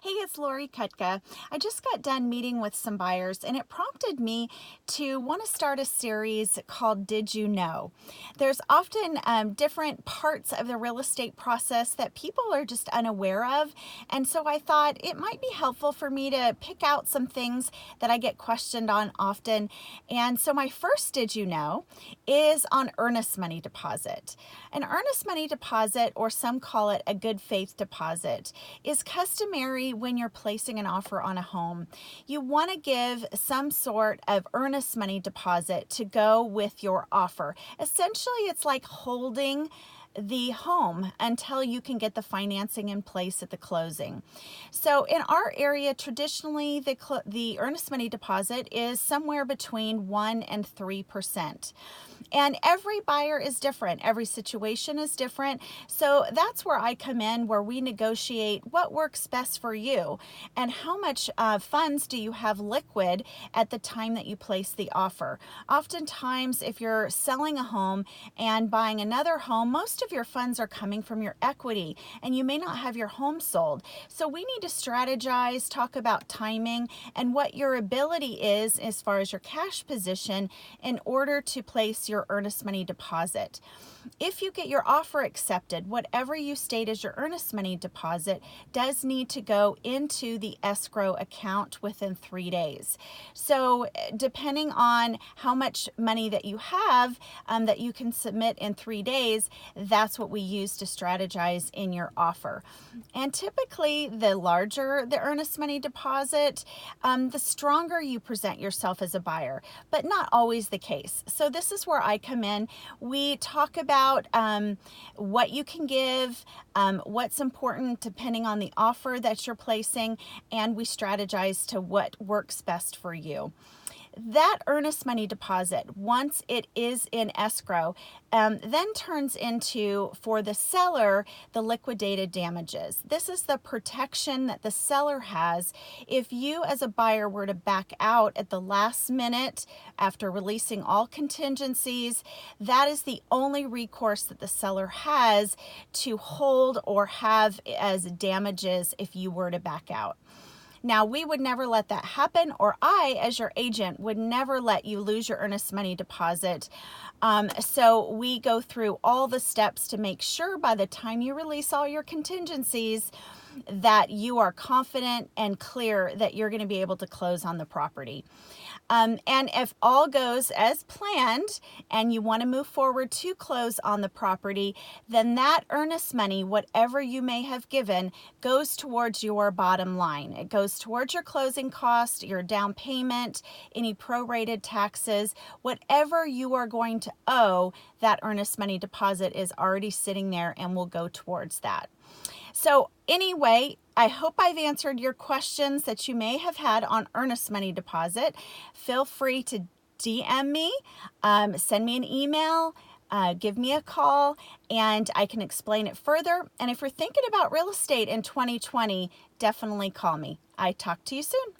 Hey, it's Lori Kutka. I just got done meeting with some buyers, and it prompted me to want to start a series called Did You Know? There's often different parts of the real estate process that people are just unaware of, and so I thought it might be helpful for me to pick out some things that I get questioned on often. And so my first Did You Know is on earnest money deposit. An earnest money deposit, or some call it a good faith deposit, is customary when you're placing an offer on a home. You want to give some sort of earnest money deposit to go with your offer. Essentially, it's like holding the home until you can get the financing in place at the closing. So in our area, traditionally, the earnest money deposit is somewhere between 1 and 3%. And every buyer is different. Every situation is different. So that's where I come in, where we negotiate what works best for you and how much funds do you have liquid at the time that you place the offer. Oftentimes, if you're selling a home and buying another home, most of your funds are coming from your equity, and you may not have your home sold. So we need to strategize, talk about timing, and what your ability is as far as your cash position in order to place your earnest money deposit. If you get your offer accepted, whatever you state as your earnest money deposit does need to go into the escrow account within 3 days. So depending on how much money that you have that you can submit in 3 days, that's what we use to strategize in your offer. And typically, the larger the earnest money deposit, the stronger you present yourself as a buyer, but not always the case. So this is where I come in. We talk about what you can give, what's important depending on the offer that you're placing, and we strategize to what works best for you. That earnest money deposit, once it is in escrow, then turns into, for the seller, the liquidated damages. This is the protection that the seller has if you as a buyer were to back out at the last minute after releasing all contingencies. That is the only recourse that the seller has to hold or have as damages if you were to back out. Now, we would never let that happen, or I, as your agent, would never let you lose your earnest money deposit. So we go through all the steps to make sure by the time you release all your contingencies that you are confident and clear that you're going to be able to close on the property. And if all goes as planned and you want to move forward to close on the property, then that earnest money, whatever you may have given, goes towards your bottom line. It goes towards your closing cost, your down payment, any prorated taxes, whatever you are going to owe, that earnest money deposit is already sitting there and will go towards that. So anyway, I hope I've answered your questions that you may have had on earnest money deposit. Feel free to DM me, send me an email, give me a call, and I can explain it further. And if you're thinking about real estate in 2020, definitely call me. I talk to you soon.